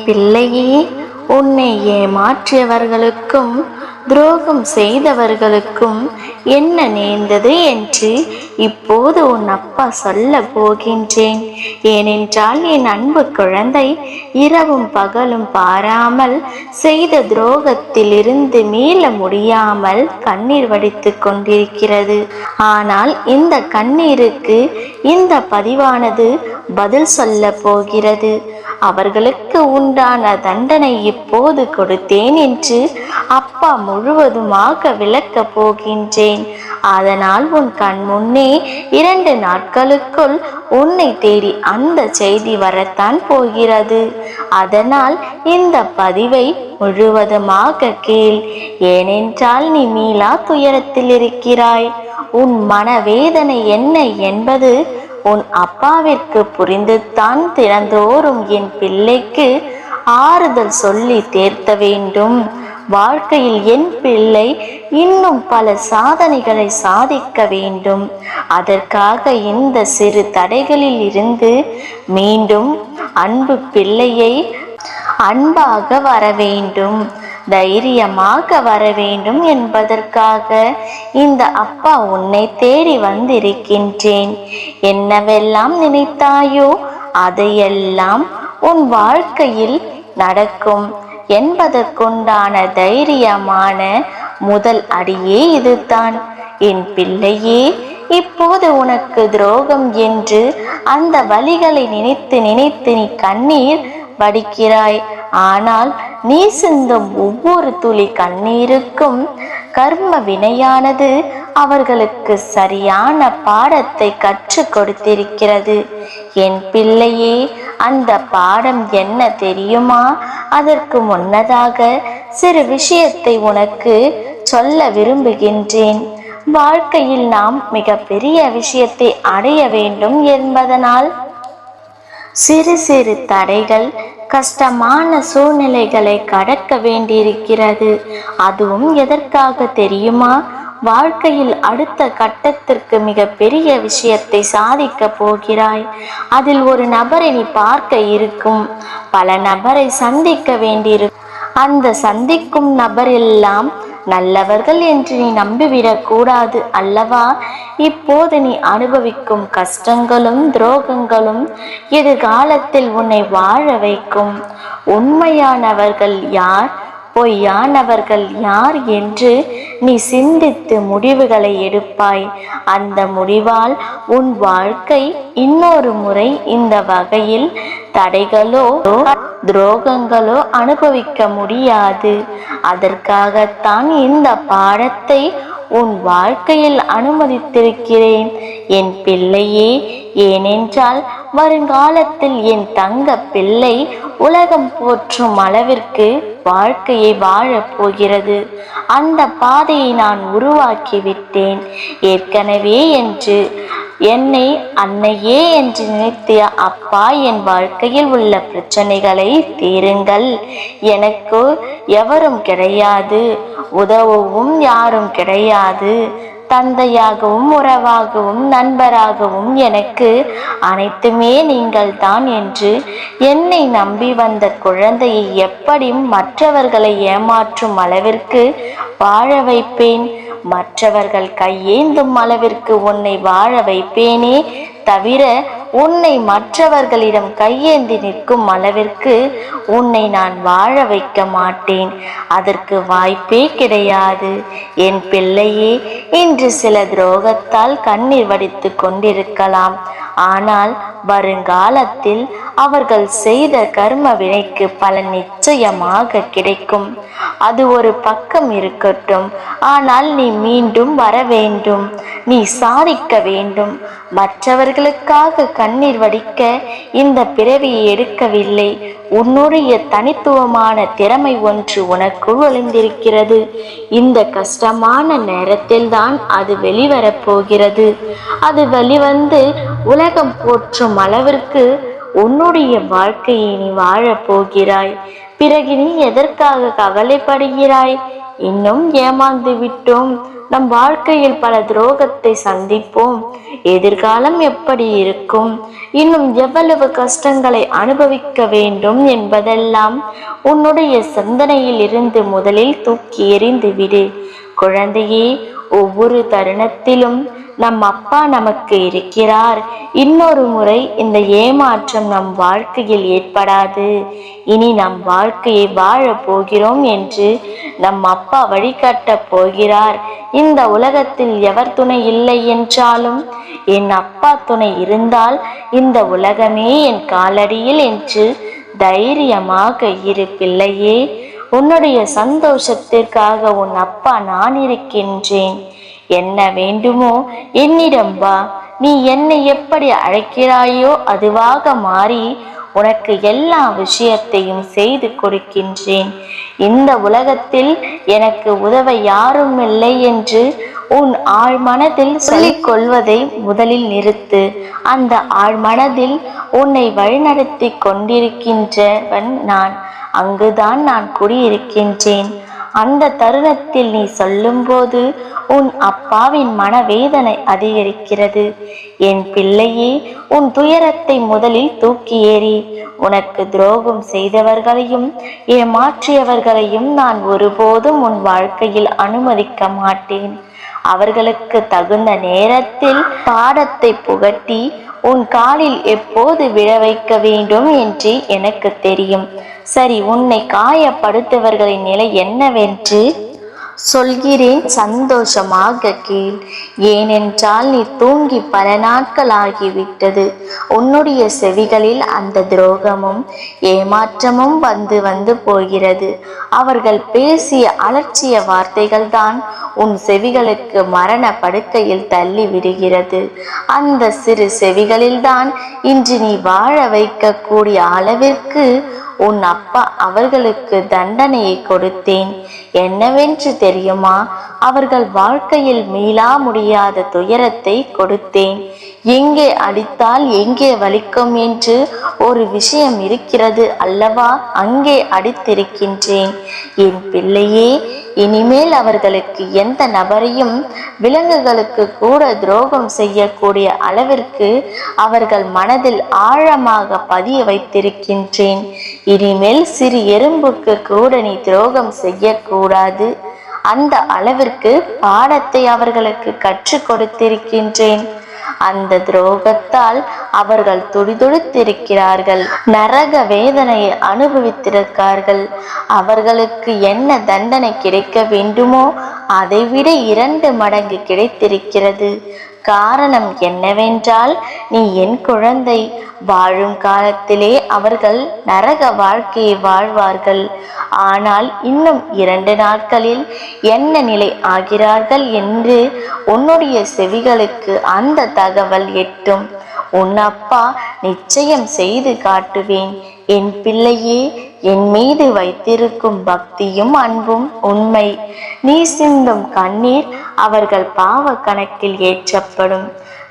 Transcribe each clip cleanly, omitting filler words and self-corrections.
பிள்ளையே, உன்னை ஏமாற்றியவர்களுக்கும் துரோகம் செய்தவர்களுக்கும் என்ன நேர்ந்தது என்று இப்போது உன் அப்பா சொல்ல போகின்றேன். ஏனென்றால் என் அன்பு குழந்தை இரவும் பகலும் பாராமல் செய்த துரோகத்தில் இருந்து மீள முடியாமல் கண்ணீர் வடித்து கொண்டிருக்கிறது. ஆனால் இந்த கண்ணீருக்கு இந்த பதிவானது பதில் சொல்ல போகிறது. அவர்களுக்கு உண்டான தண்டனை இப்போது கொடுத்தேன் என்று அப்பா முழுவதுமாக விளக்கப் போகின்றேன். அதனால் உன் கண் முன்னே 2 நாட்களுக்குள் உன்னை தேடி அந்த செய்தி வரத்தான் போகிறது. அதனால் இந்த பதிவை முழுவதுமாக கேள். ஏனென்றால் நீ மீளா துயரத்தில் இருக்கிறாய். உன் மனவேதனை என்ன என்பது உன் அப்பாவிற்கு புரிந்துதான் தினந்தோறும் என் பிள்ளைக்கு ஆறுதல் சொல்லி தேர்த்த வேண்டும். வாழ்க்கையில் என் பிள்ளை இன்னும் பல சாதனைகளை சாதிக்க வேண்டும். அதற்காக இந்த சிறு தடைகளில் இருந்து மீண்டும் அன்பு பிள்ளையை அன்பாக வர வேண்டும், தைரியமாக வர வேண்டும் என்பதற்காக இந்த அப்பா உன்னை தேடி வந்திருக்கின்றேன். என்னவெல்லாம் நினைத்தாயோ அதையெல்லாம் உன் வாழ்க்கையில் நடக்கும் என்பதற்குண்டான தைரியமான முதல் அடியே இதுதான். என் பிள்ளையே, இப்போது உனக்கு துரோகம் என்று அந்த வலிகளை நினைத்து நினைத்து நீ கண்ணீர் வடிக்கிறாய். ஆனால் நீ சிந்தும் ஒவ்வொரு துளி கண்ணீருக்கும் கர்ம வினையானது அவர்களுக்கு சரியான பாடத்தை கற்றுக் கொடுத்திருக்கிறது. என் பிள்ளையே, அந்த பாடம் என்ன தெரியுமா? அதற்கு முன்னதாக சிறு விஷயத்தை உனக்கு சொல்ல விரும்புகின்றேன். வாழ்க்கையில் நாம் மிக பெரிய விஷயத்தை அடைய வேண்டும் என்பதனால் சிறு சிறு தடைகள், கஷ்டமான சூழ்நிலைகளை கடக்க வேண்டியிருக்கிறது. அதுவும் எதற்காக தெரியுமா? வாழ்க்கையில் அடுத்த கட்டத்திற்கு மிக பெரிய விஷயத்தை சாதிக்க போகிறாய். அதில் ஒரு நபரை நீ பார்க்க இருக்கும், பல நபரை சந்திக்க வேண்டியிருக்கும். அந்த சந்திக்கும் நபர் எல்லாம் நல்லவர்கள் என்று நீ நம்பிவிடக் கூடாது அல்லவா? இப்போது நீ அனுபவிக்கும் கஷ்டங்களும் துரோகங்களும் எதிர்காலத்தில் உன்னை வாழ வைக்கும். உண்மையானவர்கள் யார், பொய்யானவர்கள் யார் என்று நீ சிந்தித்து முடிவுகளை எடுப்பாய். அந்த முடிவால் உன் வாழ்க்கை இன்னொரு முறை இந்த வகையில் தடைகளோ துரோகங்களோ அனுபவிக்க முடியாது. அதற்காகத்தான் இந்த பாடத்தை உன் வாழ்க்கையில் அனுமதித்திருக்கிறேன் என் பிள்ளையே. ஏனென்றால் வருங்காலத்தில் என் தங்க பிள்ளை உலகம் போற்றும் அளவிற்கு வாழ்க்கையை வாழப் போகிறது. அந்த பாதையை நான் உருவாக்கி விட்டேன் ஏற்கனவே என்று என்னை அன்னையே என்று நினைத்திய அப்பா என் வாழ்க்கையில் உள்ள பிரச்சனைகளை தீருங்கள், எனக்கு எவரும் கிடையாது, உதவவும் யாரும் கிடையாது, தந்தையாகவும் உறவாகவும் நண்பராகவும் எனக்கு அனைத்துமே நீங்கள் தான் என்று என்னை நம்பி வந்த குழந்தையை எப்படி மற்றவர்களை ஏமாற்றும் அளவிற்கு வாழ வைப்பேன்? மற்றவர்கள் கையேந்தும் அளவிற்கு உன்னை வாழ வைப்பேனே தவிர உன்னை மற்றவர்களிடம் கையேந்தி நிற்கும் அளவிற்கு உன்னை நான் வாழ வைக்க மாட்டேன். அதற்கு வாய்ப்பே கிடையாது. என் பிள்ளையே, இன்று சில துரோகத்தால் கண்ணீர் வடித்து கொண்டிருக்கலாம். ஆனால் வருங்காலத்தில் அவர்கள் செய்த கர்ம வினைக்கு பலன் நிச்சயமாக கிடைக்கும். அது ஒரு பக்கம் இருக்கட்டும். ஆனால் நீ மீண்டும் வர வேண்டும், நீ சாதிக்க வேண்டும். மற்றவர்களுக்காக கண்ணீர் வடிக்க இந்த பிறவியை எடுக்கவில்லை. உன்னுடைய தனித்துவமான திறமை ஒன்று உனக்குள் ஒளிந்திருக்கிறது. இந்த கஷ்டமான நேரத்தில் தான் அது வெளிவரப் போகிறது. அது வெளிவந்து உலகம் போற்றும் அளவிற்கு உன்னுடைய வாழ்க்கையை நீ வாழப் போகிறாய். பிறகு நீ எதற்காக கவலைப்படுகிறாய்? இன்னும் ஏமாந்து விட்டோம். நம் வாழ்க்கையில் பல துரோகத்தை சந்திப்போம். எதிர்காலம் எப்படி இருக்கும், இன்னும் எவ்வளவு கஷ்டங்களை அனுபவிக்க வேண்டும் என்பதெல்லாம் உன்னுடைய சிந்தனையில் இருந்து முதலில் தூக்கி எறிந்து விடு. குழந்தையே, ஒவ்வொரு தருணத்திலும் நம் அப்பா நமக்கு இருக்கிறார். இன்னொரு முறை இந்த ஏமாற்றம் நம் வாழ்க்கையில் ஏற்படாது. இனி நம் வாழ்க்கையை வாழ போகிறோம் என்று நம் அப்பா வழிகாட்டப் போகிறார். இந்த உலகத்தில் எவர் துணை இல்லை என்றாலும் என் அப்பா துணை இருந்தால் இந்த உலகமே என் காலடியில் என்று தைரியமாக இரு பிள்ளையே. உன்னுடைய சந்தோஷத்திற்காக உன் அப்பா நான் இருக்கின்றேன். என்ன வேண்டுமோ என்னிடம் வா. நீ என்னை எப்படி அழைக்கிறாயோ அதுவாக மாறி உனக்கு எல்லா விஷயத்தையும் செய்து கொடுக்கின்றேன். இந்த உலகத்தில் எனக்கு உதவ யாரும் இல்லை என்று உன் ஆழ்மனதில் சொல்லிக் கொள்வதை முதலில் நிறுத்து. அந்த ஆழ்மனதில் உன்னை வழிநடத்தி கொண்டிருக்கின்றவன் நான். அங்குதான் நான் குடியிருக்கின்றேன். அந்த தருணத்தில் நீ சொல்லும்போது உன் அப்பாவின் மனவேதனை அதிகரிக்கிறது. என் பிள்ளையே, உன் துயரத்தை முதலில் தூக்கி ஏறி. உனக்கு துரோகம் செய்தவர்களையும் ஏமாற்றியவர்களையும் நான் ஒருபோதும் உன் வாழ்க்கையில் அனுமதிக்க மாட்டேன். அவர்களுக்கு தகுந்த நேரத்தில் பாடத்தை புகட்டி உன் காலில் எப்போது விழ வைக்க வேண்டும் என்று எனக்கு தெரியும். சரி, உன்னை காயப்படுத்தவர்களின் நிலை என்னவென்று சொல்கிறேன், சந்தோஷமாக கேள். ஏனென்றால் நீ தூங்கி பல நாட்கள் ஆகிவிட்டது. உன்னுடைய செவிகளில் அந்த துரோகமும் ஏமாற்றமும் வந்து வந்து போகிறது. அவர்கள் பேசிய அலட்சிய வார்த்தைகள் தான் உன் செவிகளுக்கு மரண படுக்கையில் தள்ளி விடுகிறது. அந்த சிறு செவிகளில்தான் இன்று நீ வாழ வைக்கக்கூடிய அளவிற்கு உன் அப்பா அவர்களுக்கு தண்டனையை கொடுத்தேன். என்னவென்று தெரியுமா? அவர்கள் வாழ்க்கையில் மீளா முடியாத துயரத்தை கொடுத்தேன். எங்கே அடித்தால் எங்கே வலிக்கும் என்று ஒரு விஷயம் இருக்கிறது அல்லவா? அங்கே அடித்திருக்கின்றேன். என் பிள்ளையே, இனிமேல் அவர்களுக்கு எந்த நபரையும் விலங்குகளுக்கு கூட துரோகம் செய்யக்கூடிய அளவிற்கு அவர்கள் மனதில் ஆழமாக பதிய வைத்திருக்கின்றேன். இனிமேல் சிறு எறும்புக்கு கூட நீ துரோகம் செய்யக்கூடாது. அந்த அளவிற்கு பாடத்தை அவர்களுக்கு கற்றுக் கொடுத்திருக்கின்றேன். அந்த துரோகத்தால் அவர்கள் துடிதுடித்திருக்கிறார்கள், நரக வேதனையை அனுபவித்திருக்கிறார்கள். அவர்களுக்கு என்ன தண்டனை கிடைக்க வேண்டுமோ அதைவிட 2 மடங்கு கிடைத்திருக்கிறது. காரணம் என்னவென்றால், நீ என் குழந்தை. வாழும் காலத்திலே அவர்கள் நரக வாழ்க்கையை வாழ்வார்கள். ஆனால் இன்னும் 2 நாட்களில் என்ன நிலை ஆகிறார்கள் என்று உன்னுடைய செவிகளுக்கு அந்த தகவல் எட்டும். உன் அப்பா நிச்சயம் செய்து காட்டுவேன். என் பிள்ளையே, என் மீது வைத்திருக்கும் பக்தியும் அன்பும் உண்மை. நீ சிந்தும் கண்ணீர் அவர்கள் பாவ கணக்கில் ஏற்றப்படும்.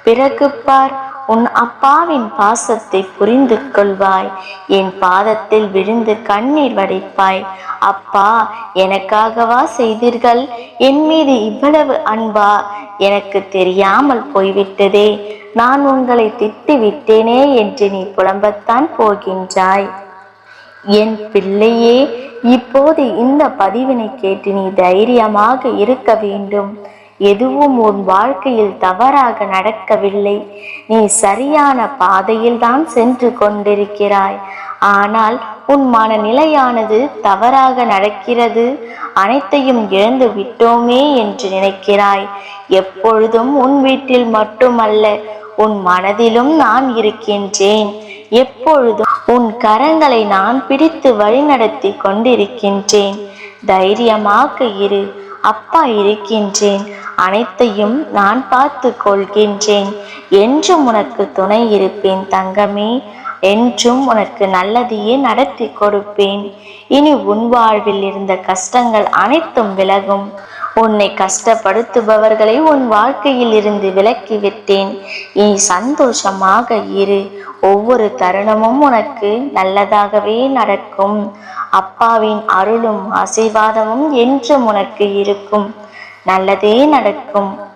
பிறகு பார், உன் அப்பாவின் பாசத்தை புரிந்து கொள்வாய். என் பாதத்தில் விழுந்து கண்ணீர் வடிப்பாய். அப்பா, எனக்காகவா செய்தீர்கள்? என் மீது இவ்வளவு அன்பா? எனக்கு தெரியாமல் போய்விட்டதே. நான் உங்களை திட்டி விட்டேனே என்று நீ புலம்பத்தான் போகின்றாய். என் பிள்ளையே, இப்போது இந்த பதிவினை கேட்டு நீ தைரியமாக இருக்க வேண்டும். எதுவும் உன் வாழ்க்கையில் தவறாக நடக்கவில்லை. நீ சரியான பாதையில் தான் சென்று கொண்டிருக்கிறாய். ஆனால் உன் மனநிலையானது தவறாக நடக்கிறது. அனைத்தையும் இழந்து விட்டோமே என்று நினைக்கிறாய். எப்பொழுதும் உன் வீட்டில் மட்டுமல்ல, உன் மனதிலும் நான் இருக்கின்றேன். எப்பொழுதும் உன் கரங்களை நான் பிடித்து வழிநடத்தி கொண்டிருக்கின்றேன். தைரியமாக இரு. அப்பா இருக்கின்றேன். அனைத்தையும் நான் பார்த்து கொள்கின்றேன். என்றும் உனக்கு துணை இருப்பேன் தங்கமே. என்றும் உனக்கு நல்லதையே நடத்தி கொடுப்பேன். இனி உன் வாழ்வில் இருந்த கஷ்டங்கள் அனைத்தும் விலகும். உன்னை கஷ்டப்படுத்துபவர்களை உன் வாழ்க்கையில் இருந்து விலக்கிவிட்டேன். இனி சந்தோஷமாக இரு. ஒவ்வொரு தருணமும் உனக்கு நல்லதாகவே நடக்கும். அப்பாவின் அருளும் ஆசீர்வாதமும் என்றும் உனக்கு இருக்கும். நல்லதே நடக்கும்.